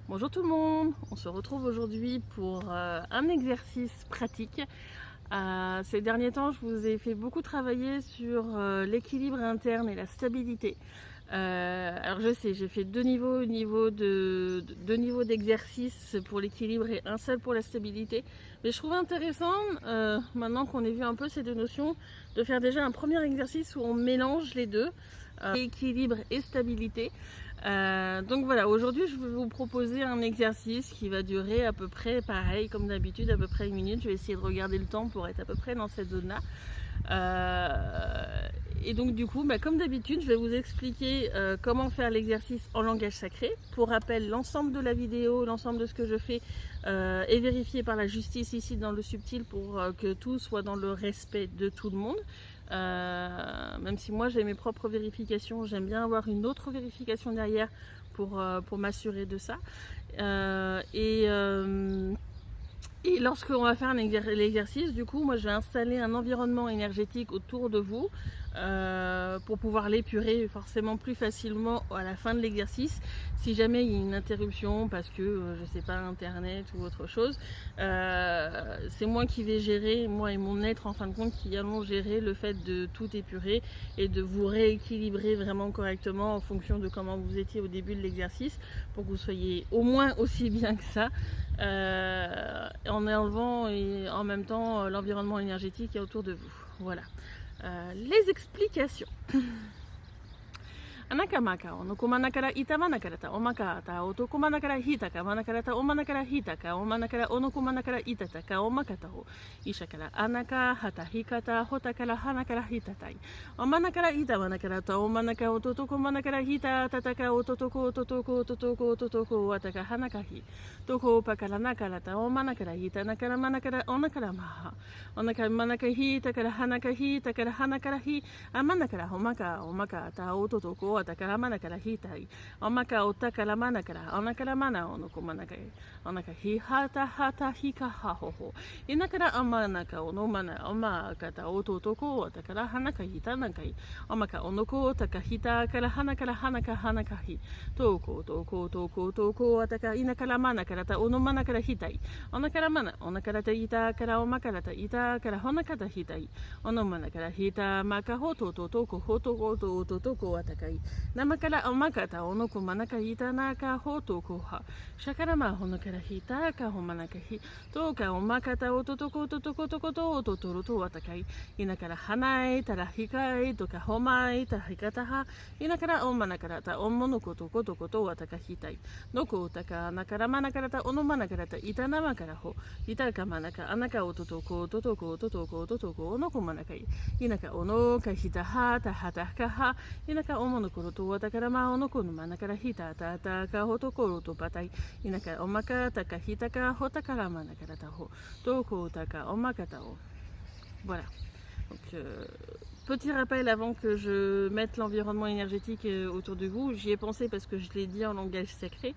Bonjour tout le monde, on se retrouve aujourd'hui pour un exercice pratique. Ces derniers temps, je vous ai fait beaucoup travailler sur l'équilibre interne et la stabilité. Alors je sais, j'ai fait deux niveaux d'exercice pour l'équilibre et un seul pour la stabilité. Mais je trouve intéressant, maintenant qu'on ait vu un peu ces deux notions, de faire déjà un premier exercice où on mélange les deux, équilibre et stabilité. Donc voilà, aujourd'hui je vais vous proposer un exercice qui va durer à peu près pareil comme d'habitude, à peu près 1 minute. Je vais essayer de regarder le temps pour être à peu près dans cette zone là. Et donc du coup, comme d'habitude, je vais vous expliquer comment faire l'exercice en langage sacré. Pour rappel, l'ensemble de la vidéo, l'ensemble de ce que je fais est vérifié par la justice ici dans le subtil pour que tout soit dans le respect de tout le monde. Même si moi j'ai mes propres vérifications, j'aime bien avoir une autre vérification derrière pour m'assurer de ça. Et lorsqu'on va faire l'exercice, du coup, moi je vais installer un environnement énergétique autour de vous pour pouvoir l'épurer forcément plus facilement à la fin de l'exercice. Si jamais il y a une interruption parce que, je sais pas, internet ou autre chose, c'est moi qui vais gérer, moi et mon être en fin de compte, qui allons gérer le fait de tout épurer et de vous rééquilibrer vraiment correctement en fonction de comment vous étiez au début de l'exercice pour que vous soyez au moins aussi bien que ça. En enlevant et en même temps l'environnement énergétique qui est autour de vous. Voilà. Les explications. Anakamaka, onokumanakara itamanakarata, omakata, otokumanakara hitaka, manakarata, omanakara hitaka, omanakara, onokumanakara itataka, omakataho, ishakara, anaka, hatahikata, hotakara, hanakara hitatai, omanakara itamanakarata, omanaka, otokumanakara hita, tataka, ototoko, wataka, hanakahi, toko, pakara, nakarata, omanakara hita, nakara, manakara, onakara maha, onakara, manakahi, takara, hanakahi, takara, hanakarahi, amanakara, omaka, ta, ototoko, Takara manakara hitai, omaka otakara manakara, onakara mana onokumanaka, onaka hihata hata hika hahoho, inakara amanaka onomana, omakata ototoko, takara hanaka hita nakai, omaka onoko takahita kara hanakara hanakahi, toko, ataka inakara manakara ta onomanakara hitai, onakara mana, onakara ta ita kara omakara ta ita kara honakata hitai, onomanakara hita makahoto toko hoto atakai. Namakara omakata onoko manaka hita naka hoto koha. Shakarama honokara hita ka homanakahi. Toka omakata ototoko totoro atakai. Inakara hanai tarahikai toka homai tarahikataha. Inakara omanakara ta omonoko toko atakahitai. Noko taka nakara manakara ta onomanakara ta ita namakara ho. Itaka manaka anaka ototoko onoko manakai. Inaka ono kahita hata kaha. Inaka omonokoro to watakara ma onoko no manakara hita ta ka hotokoro to patai. Inaka omaka takahita ka hotakara manakara taho. Toko taka omakata o. Voilà. Donc, petit rappel avant que je mette l'environnement énergétique autour de vous, j'y ai pensé parce que je l'ai dit en langage sacré.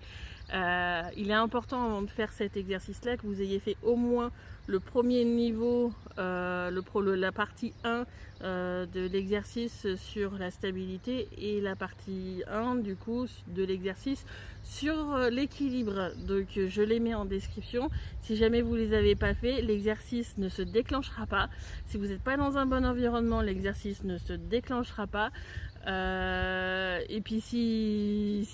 Il est important avant de faire cet exercice-là que vous ayez fait au moins le premier niveau, la partie 1 de l'exercice sur la stabilité et la partie 1 du coup de l'exercice sur l'équilibre. Donc je les mets en description. Si jamais vous ne les avez pas fait, l'exercice ne se déclenchera pas. Si vous n'êtes pas dans un bon environnement, l'exercice ne se déclenchera pas. Et puis si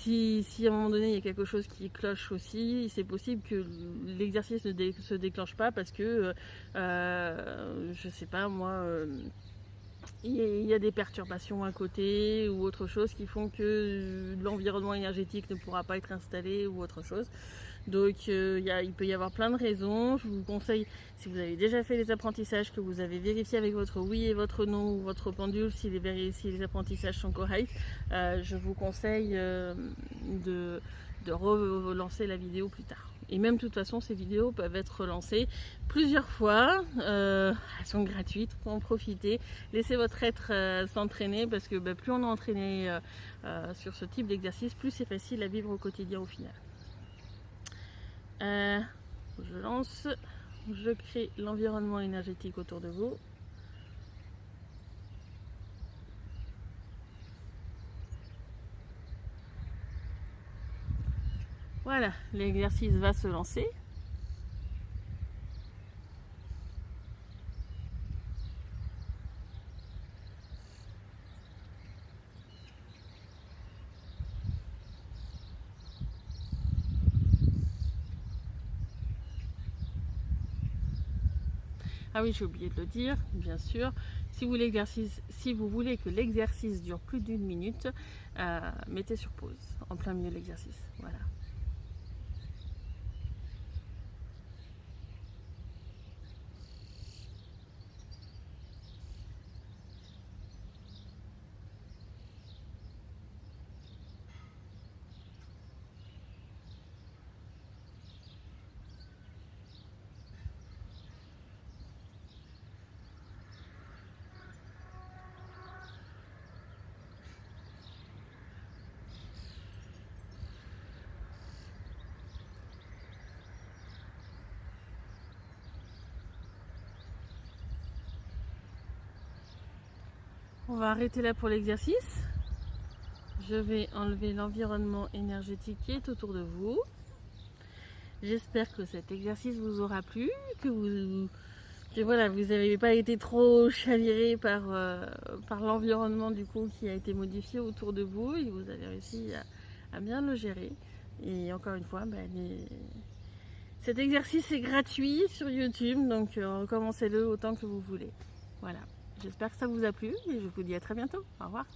à un moment donné il y a quelque chose qui cloche aussi, c'est possible que l'exercice ne se déclenche pas parce que je sais pas moi, il y a des perturbations à côté ou autre chose qui font que l'environnement énergétique ne pourra pas être installé ou autre chose. Donc il peut y avoir plein de raisons. Je vous conseille, si vous avez déjà fait les apprentissages, que vous avez vérifié avec votre oui et votre non ou votre pendule si les apprentissages sont corrects, je vous conseille de relancer la vidéo plus tard. Et même de toute façon, ces vidéos peuvent être relancées plusieurs fois. Elles sont gratuites, pour en profiter. Laissez votre être s'entraîner parce que plus on est entraîné sur ce type d'exercice, plus c'est facile à vivre au quotidien au final. Je lance, je crée l'environnement énergétique autour de vous. Voilà, l'exercice va se lancer. Ah oui, j'ai oublié de le dire, bien sûr. Si vous voulez que l'exercice dure plus d'1 minute, mettez sur pause, en plein milieu de l'exercice. Voilà. On va arrêter là pour l'exercice. Je vais enlever l'environnement énergétique qui est autour de vous. J'espère que cet exercice vous aura plu, que voilà, vous n'avez pas été trop chaviré par l'environnement du coup qui a été modifié autour de vous et vous avez réussi à bien le gérer. Et encore une fois, cet exercice est gratuit sur YouTube, donc recommencez-le autant que vous voulez. Voilà, j'espère que ça vous a plu et je vous dis à très bientôt. Au revoir.